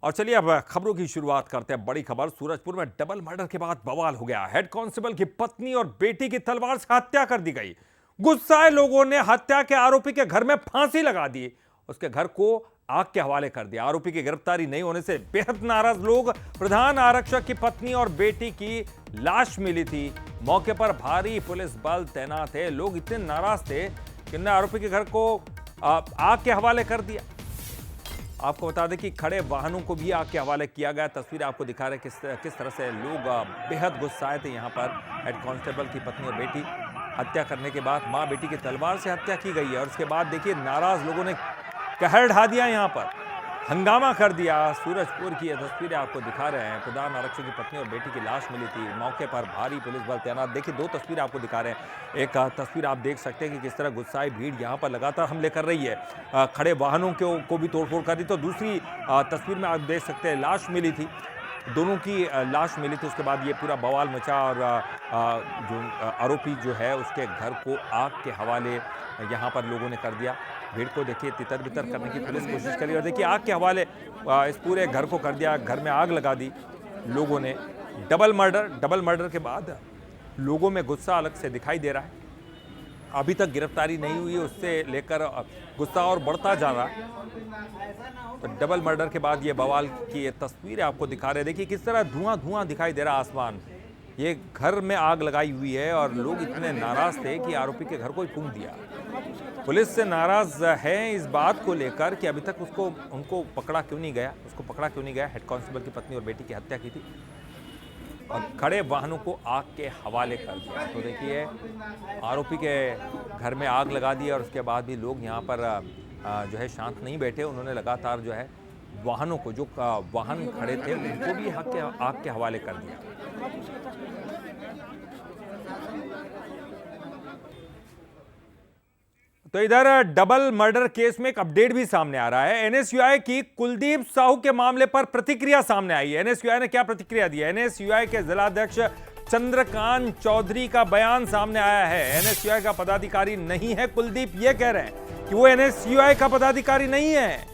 और चलिए अब खबरों की शुरुआत करते हैं। बड़ी खबर, सूरजपुर में डबल मर्डर के बाद बवाल हो गया। हेड कांस्टेबल की पत्नी और बेटी की तलवार से हत्या कर दी गई। गुस्साए लोगों ने हत्या के आरोपी के घर में फांसी लगा दी, उसके घर को आग के हवाले कर दिया। आरोपी की गिरफ्तारी नहीं होने से बेहद नाराज लोग। प्रधान आरक्षक की पत्नी और बेटी की लाश मिली थी। मौके पर भारी पुलिस बल तैनात है। लोग इतने नाराज थे कि उन्होंने आरोपी के घर को आग के हवाले कर दिया। आपको बता दें कि खड़े वाहनों को भी आग के हवाले किया गया। तस्वीर आपको दिखा रहे हैं किस तरह से लोग बेहद गुस्साए थे। यहाँ पर हेड कांस्टेबल की पत्नी और बेटी हत्या करने के बाद मां बेटी की तलवार से हत्या की गई है। और उसके बाद देखिए नाराज लोगों ने कहर ढा दिया, यहाँ पर हंगामा कर दिया। सूरजपुर की यह तस्वीरें आपको दिखा रहे हैं। प्रधान आरक्षक की पत्नी और बेटी की लाश मिली थी। मौके पर भारी पुलिस बल तैनात। देखिए दो तस्वीर आपको दिखा रहे हैं। एक तस्वीर आप देख सकते हैं कि किस तरह गुस्साई भीड़ यहाँ पर लगातार हमले कर रही है। खड़े वाहनों को भी तोड़फोड़ कर दी। तो दूसरी तस्वीर में आप देख सकते हैं लाश मिली थी, दोनों की लाश मिली थी। उसके बाद ये पूरा बवाल मचा और जो आरोपी जो है उसके घर को आग के हवाले यहाँ पर लोगों ने कर दिया। भीड़ को देखिए तितर बितर करने की पुलिस कोशिश करी और देखिए आग के हवाले इस पूरे घर को कर दिया। घर में आग लगा दी लोगों ने। डबल मर्डर के बाद लोगों में गुस्सा अलग से दिखाई दे रहा है। अभी तक गिरफ्तारी नहीं हुई, उससे लेकर गुस्सा और बढ़ता जा रहा है। तो डबल मर्डर के बाद ये बवाल की ये तस्वीरें आपको दिखा रहे हैं। देखिए किस तरह धुआं दिखाई दे रहा आसमान। ये घर में आग लगाई हुई है और लोग इतने नाराज थे कि आरोपी के घर को ही फूंक दिया। पुलिस से नाराज है इस बात को लेकर कि अभी तक उनको पकड़ा क्यों नहीं गया। हेड कांस्टेबल की पत्नी और बेटी की हत्या की थी और खड़े वाहनों को आग के हवाले कर दिया। तो देखिए आरोपी के घर में आग लगा दी और उसके बाद भी लोग यहाँ पर जो है शांत नहीं बैठे। उन्होंने लगातार जो है वाहनों को, जो वाहन खड़े थे उनको भी आग के हवाले कर दिया। तो इधर डबल मर्डर केस में एक अपडेट भी सामने आ रहा है। एनएसयूआई की कुलदीप साहू के मामले पर प्रतिक्रिया सामने आई है। एनएसयूआई ने क्या प्रतिक्रिया दी है? एनएसयूआई के जिलाध्यक्ष चंद्रकांत चौधरी का बयान सामने आया है। एनएसयूआई का पदाधिकारी नहीं है कुलदीप, ये कह रहे हैं कि वो एनएसयूआई का पदाधिकारी नहीं है।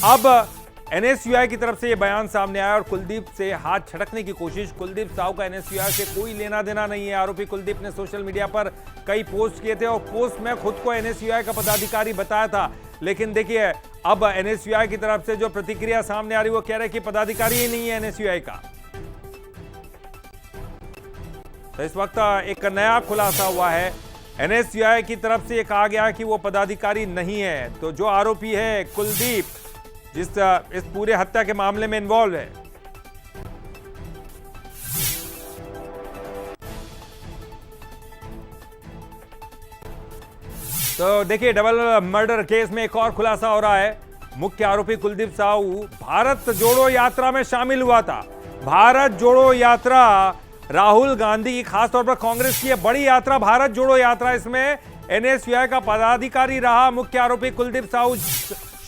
अब एनएसयूआई की तरफ से यह बयान सामने आया और कुलदीप से हाथ छटकने की कोशिश। कुलदीप साहू का एनएसयूआई से कोई लेना देना नहीं है। आरोपी कुलदीप ने सोशल मीडिया पर कई पोस्ट किए थे और पोस्ट में खुद को एनएसयूआई का पदाधिकारी बताया था। लेकिन देखिए अब एनएसयूआई की तरफ से जो प्रतिक्रिया सामने आ रही है वो कह रहे हैं कि पदाधिकारी ही नहीं है एनएसयूआई का। तो इस वक्त एक नया खुलासा हुआ है। एनएसयूआई की तरफ से यह कहा गया कि वो पदाधिकारी नहीं है। तो जो आरोपी है कुलदीप, जिस इस पूरे हत्या के मामले में इन्वॉल्व है, तो देखिए डबल मर्डर केस में एक और खुलासा हो रहा है। मुख्य आरोपी कुलदीप साहू भारत जोड़ो यात्रा में शामिल हुआ था। भारत जोड़ो यात्रा राहुल गांधी की, खासतौर पर कांग्रेस की बड़ी यात्रा भारत जोड़ो यात्रा, इसमें एनएसयूआई का पदाधिकारी रहा मुख्य आरोपी कुलदीप साहू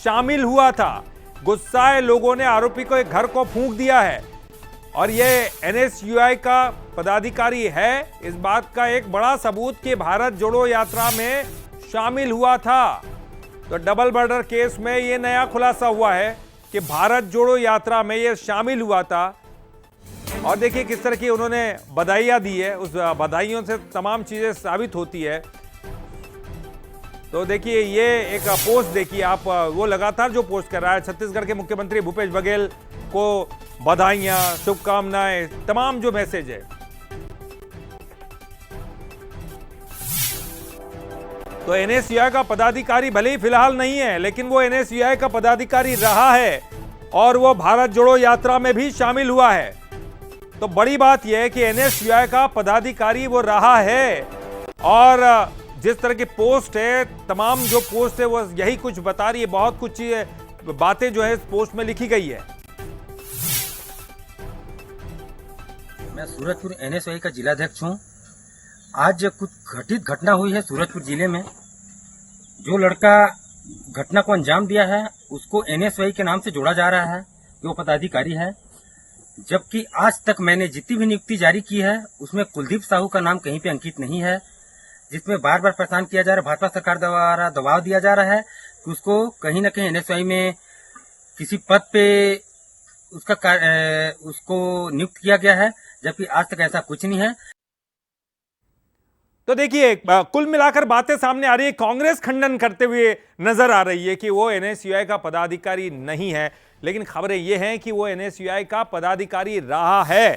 शामिल हुआ था। गुस्साए लोगों ने आरोपी को एक घर को फूंक दिया है और यह एनएसयूआई का पदाधिकारी है। इस बात का एक बड़ा सबूत कि भारत जोड़ो यात्रा में शामिल हुआ था। तो डबल मर्डर केस में यह नया खुलासा हुआ है कि भारत जोड़ो यात्रा में यह शामिल हुआ था। और देखिए किस तरह की उन्होंने बधाइयां दी है। उस बधाइयों से तमाम चीजें साबित होती है। तो देखिए ये एक पोस्ट देखिए आप, वो लगातार जो पोस्ट कर रहा है, छत्तीसगढ़ के मुख्यमंत्री भूपेश बघेल को बधाइयां, शुभकामनाएं, तमाम जो मैसेज है। तो एनएसयूआई का पदाधिकारी भले ही फिलहाल नहीं है, लेकिन वो एनएसयूआई का पदाधिकारी रहा है और वो भारत जोड़ो यात्रा में भी शामिल हुआ है। तो बड़ी बात यह है कि एनएसयूआई का पदाधिकारी वो रहा है और जिस तरह की पोस्ट है, तमाम जो पोस्ट है वो यही कुछ बता रही है। बहुत कुछ बातें जो है इस पोस्ट में लिखी गई है। मैं सूरजपुर एनएसयूआई का जिलाध्यक्ष हूं। आज कुछ घटित घटना हुई है सूरजपुर जिले में। जो लड़का घटना को अंजाम दिया है उसको एनएसयूआई के नाम से जोड़ा जा रहा है कि वो पदाधिकारी है, जबकि आज तक मैंने जितनी भी नियुक्ति जारी की है उसमें कुलदीप साहू का नाम कहीं पे अंकित नहीं है, जिसमें बार बार परेशान किया जा रहा है। भाजपा सरकार द्वारा दबाव दिया जा रहा है कि उसको कहीं न कहीं एनएसयूआई में किसी पद पे उसको नियुक्त किया गया है, जबकि आज तक ऐसा कुछ नहीं है। तो देखिए, कुल मिलाकर बातें सामने आ रही है। कांग्रेस खंडन करते हुए नजर आ रही है कि वो एनएसयूआई का पदाधिकारी नहीं है, लेकिन खबरें ये हैं कि वो एनएसयूआई का पदाधिकारी रहा है।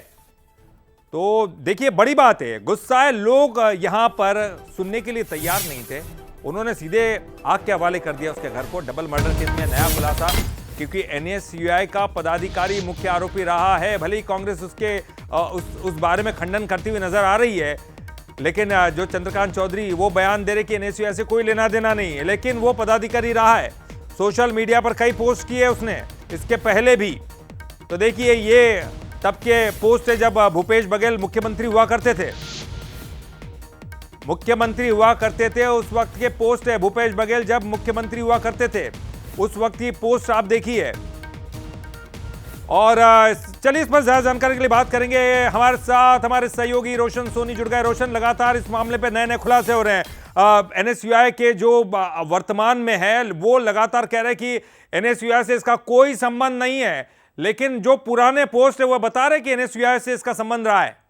तो देखिए, बड़ी बात है, गुस्साए लोग यहां पर सुनने के लिए तैयार नहीं थे। उन्होंने सीधे आग के हवाले कर दिया उसके घर को। डबल मर्डर केस में नया खुलासा, क्योंकि एनएसयूआई का पदाधिकारी मुख्य आरोपी रहा है। भले ही कांग्रेस उस बारे में खंडन करती हुई नजर आ रही है, लेकिन जो चंद्रकांत चौधरी वो बयान दे रहे कि एनएसयूआई से कोई लेना देना नहीं है, लेकिन वो पदाधिकारी रहा है। सोशल मीडिया पर कई पोस्ट किए उसने इसके पहले भी। तो देखिए, ये तब के पोस्ट है जब भूपेश बघेल मुख्यमंत्री हुआ करते थे। उस वक्त के पोस्ट है। भूपेश बघेल जब मुख्यमंत्री हुआ करते थे उस वक्त की पोस्ट आप देखिए। और चलिए, इस पर ज्यादा जानकारी के लिए बात करेंगे। हमारे साथ हमारे सहयोगी रोशन सोनी जुड़ गए। रोशन, लगातार इस मामले पे नए नए खुलासे हो रहे हैं। एनएसयूआई के जो वर्तमान में है वो लगातार कह रहे हैं कि एनएसयूआई से इसका कोई संबंध नहीं है, लेकिन जो पुराने पोस्ट है वो बता रहे कि एनएसयूआई से इसका संबंध रहा है।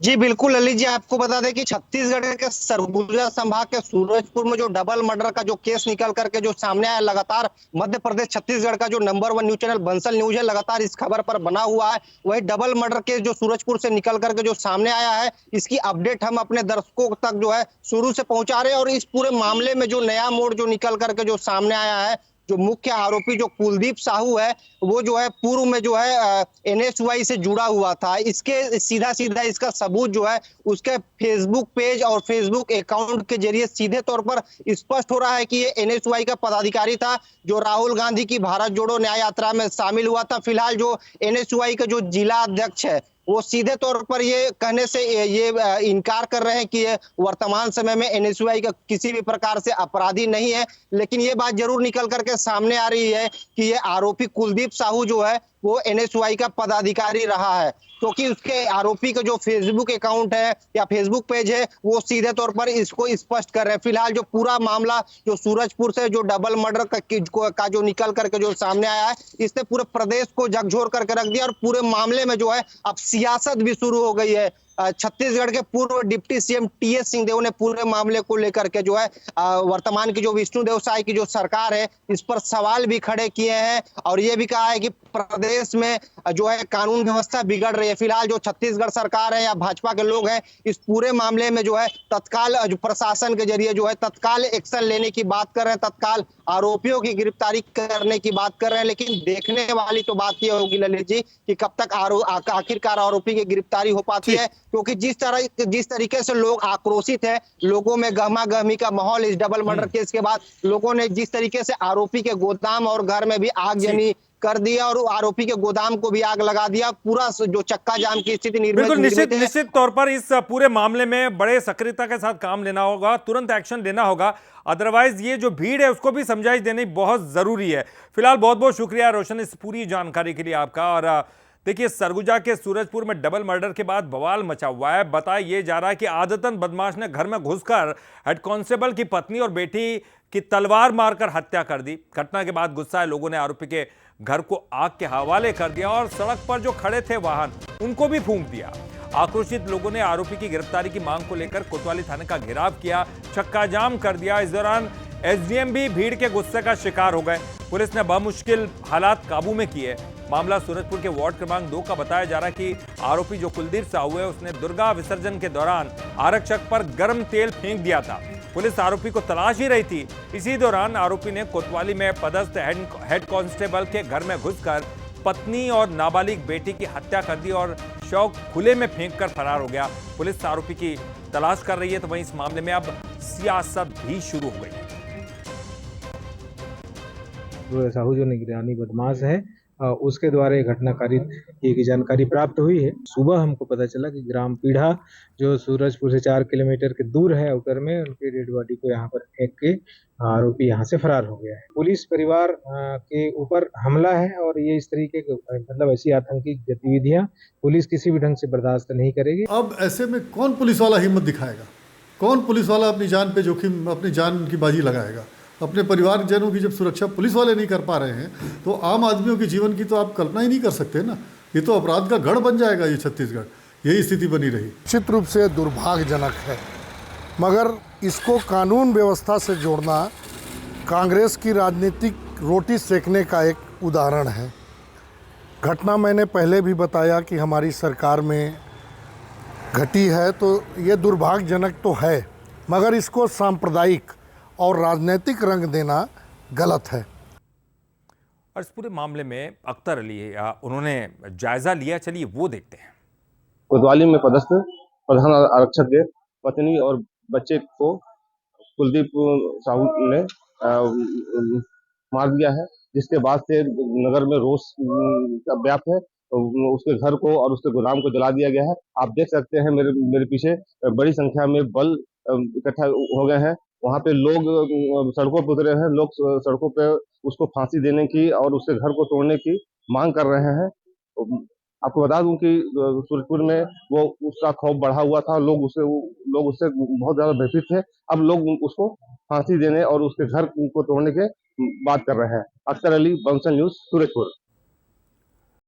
जी बिल्कुल ललित जी, आपको बता दें कि छत्तीसगढ़ के सरगुजा संभाग के सूरजपुर में जो डबल मर्डर का जो केस निकल करके जो सामने आया, लगातार मध्य प्रदेश छत्तीसगढ़ का जो number 1 news channel Bansal news है, लगातार इस खबर पर बना हुआ है। वही डबल मर्डर केस जो सूरजपुर से निकल करके जो सामने आया है, इसकी अपडेट हम अपने दर्शकों तक जो है शुरू से पहुंचा रहे हैं। और इस पूरे मामले में जो नया मोड़ जो निकल करके जो सामने आया है, जो मुख्य आरोपी जो कुलदीप साहू है, वो जो है पूर्व में जो है एनएसयूआई से जुड़ा हुआ था। इसके सीधा सीधा इसका सबूत जो है उसके फेसबुक पेज और फेसबुक अकाउंट के जरिए सीधे तौर पर स्पष्ट हो रहा है कि ये एनएसयूआई का पदाधिकारी था, जो राहुल गांधी की भारत जोड़ो न्याय यात्रा में शामिल हुआ था। फिलहाल जो एनएसयूआई का जो जिला अध्यक्ष है वो सीधे तौर पर ये कहने से ये इनकार कर रहे हैं कि ये वर्तमान समय में एनएसयूआई का किसी भी प्रकार से अपराधी नहीं है। लेकिन ये बात जरूर निकल करके सामने आ रही है कि ये आरोपी कुलदीप साहू जो है वो एनएसयूआई का पदाधिकारी रहा है, क्योंकि उसके आरोपी का जो फेसबुक अकाउंट है या फेसबुक पेज है वो सीधे तौर पर इसको स्पष्ट कर रहे हैं। फिलहाल जो पूरा मामला जो सूरजपुर से जो डबल मर्डर का जो निकल करके जो सामने आया है, इसने पूरे प्रदेश को झकझोर करके रख दिया। और पूरे मामले में जो है अब सियासत भी शुरू हो गई है। छत्तीसगढ़ के पूर्व डिप्टी सीएम टीएस सिंहदेव ने पूरे मामले को लेकर के जो है वर्तमान की जो विष्णुदेव साय की जो सरकार है इस पर सवाल भी खड़े किए हैं, और ये भी कहा है कि प्रदेश में जो है कानून व्यवस्था बिगड़ रही है। फिलहाल जो छत्तीसगढ़ सरकार है या भाजपा के लोग हैं, इस पूरे मामले में जो है तत्काल प्रशासन के जरिए जो है तत्काल एक्शन लेने की बात कर रहे हैं, तत्काल आरोपियों की गिरफ्तारी करने की बात कर रहे हैं। लेकिन देखने वाली तो बात यह होगी ललित जी कि कब तक आखिरकार आरोपी की गिरफ्तारी हो पाती है, क्योंकि जिस तरीके से लोग आक्रोशित है, लोगों में गहमा गहमी का माहौल इस डबल मर्डर केस के बाद, लोगों ने जिस तरीके से आरोपी के गोदाम और घर में भी आगजनी कर दिया और आरोपी के गोदाम को भी आग लगा दिया, पूरा जो चक्का जाम की स्थिति बिल्कुल निश्चित तौर पर इस पूरे मामले में बड़े सक्रियता के साथ काम लेना होगा, तुरंत एक्शन लेना होगा। अदरवाइज ये जो भीड़ है उसको भी समझाइश देनी बहुत जरूरी है। फिलहाल बहुत बहुत शुक्रिया रोशन इस पूरी जानकारी के लिए आपका। और देखिए, सरगुजा के सूरजपुर में डबल मर्डर के बाद बवाल मचा हुआ है। बताया ये जा रहा है कि आदतन बदमाश ने घर में घुसकर हेड कांस्टेबल की पत्नी और बेटी की तलवार मारकर हत्या कर दी। घटना के बाद गुस्साए लोगों ने आरोपी के घर को आग के हवाले कर दिया और सड़क पर जो खड़े थे वाहन उनको भी फूंक दिया। आक्रोशित लोगों ने आरोपी की गिरफ्तारी की मांग को लेकर कोतवाली थाने का घेराव किया, चक्का जाम कर दिया। इस दौरान एसडीएम भी भीड़ के गुस्से का शिकार हो गए। पुलिस ने बमुश्किल हालात काबू में किए। मामला सूरजपुर के वार्ड क्रमांक 2 का बताया जा रहा है कि आरोपी जो कुलदीप साहू है उसने दुर्गा विसर्जन के दौरान आरक्षक पर गर्म तेल फेंक दिया था। पुलिस आरोपी को तलाश ही रही थी। इसी दौरान आरोपी ने कोतवाली में पदस्थ हेड कांस्टेबल के घर में घुसकर पत्नी और नाबालिग बेटी की हत्या कर दी और शव खुले में फेंककर फरार हो गया। पुलिस आरोपी की तलाश कर रही है, तो वहीं इस मामले में अब सियासत भी शुरू हो गई है। साहू जो निगरानी बदमाश है उसके द्वारा ये घटनाकारी की जानकारी प्राप्त हुई है। सुबह हमको पता चला कि ग्राम पीढ़ा जो सूरजपुर से 4 किलोमीटर के दूर है आउटर में, उनके डेड बॉडी को यहाँ पर फेंक के आरोपी यहाँ से फरार हो गया है। पुलिस परिवार के ऊपर हमला है और ये इस तरीके के मतलब ऐसी आतंकी गतिविधियां पुलिस किसी भी ढंग से बर्दाश्त नहीं करेगी। अब ऐसे में कौन पुलिस वाला हिम्मत दिखाएगा, कौन पुलिस वाला अपनी जान पे जोखिम, अपनी जान की बाजी लगाएगा? अपने परिवारजनों की जब सुरक्षा पुलिस वाले नहीं कर पा रहे हैं तो आम आदमियों के जीवन की तो आप कल्पना ही नहीं कर सकते ना। ये तो अपराध का गढ़ बन जाएगा ये छत्तीसगढ़, यही स्थिति बनी रही। निश्चित रूप से दुर्भाग्यजनक है, मगर इसको कानून व्यवस्था से जोड़ना कांग्रेस की राजनीतिक रोटी सेकने का एक उदाहरण है। घटना मैंने पहले भी बताया कि हमारी सरकार में घटी है, तो ये दुर्भाग्यजनक तो है, मगर इसको सांप्रदायिक और राजनीतिक रंग देना गलत है। और इस पूरे मामले में अख्तर अली उन्होंने जायजा लिया, चलिए वो देखते हैं। कोतवाली में पदस्थ प्रधान आरक्षक के पत्नी और बच्चे को कुलदीप साहू ने मार दिया है, जिसके बाद से नगर में रोष व्याप्त है। उसके घर को और उसके गोदाम को जला दिया गया है। आप देख सकते हैं मेरे पीछे बड़ी संख्या में बल इकट्ठा हो गए हैं। वहाँ पे लोग सड़कों पर उतरे हैं, लोग सड़कों पे उसको फांसी देने की और उसके घर को तोड़ने की मांग कर रहे हैं। आपको बता दूं कि सूरजपुर में वो उसका खौफ बढ़ा हुआ था, लोग उससे बहुत ज्यादा भयभीत थे। अब लोग उसको फांसी देने और उसके घर को तोड़ने के बात कर रहे हैं। अख्तर अली, बंसल न्यूज, सूरजपुर।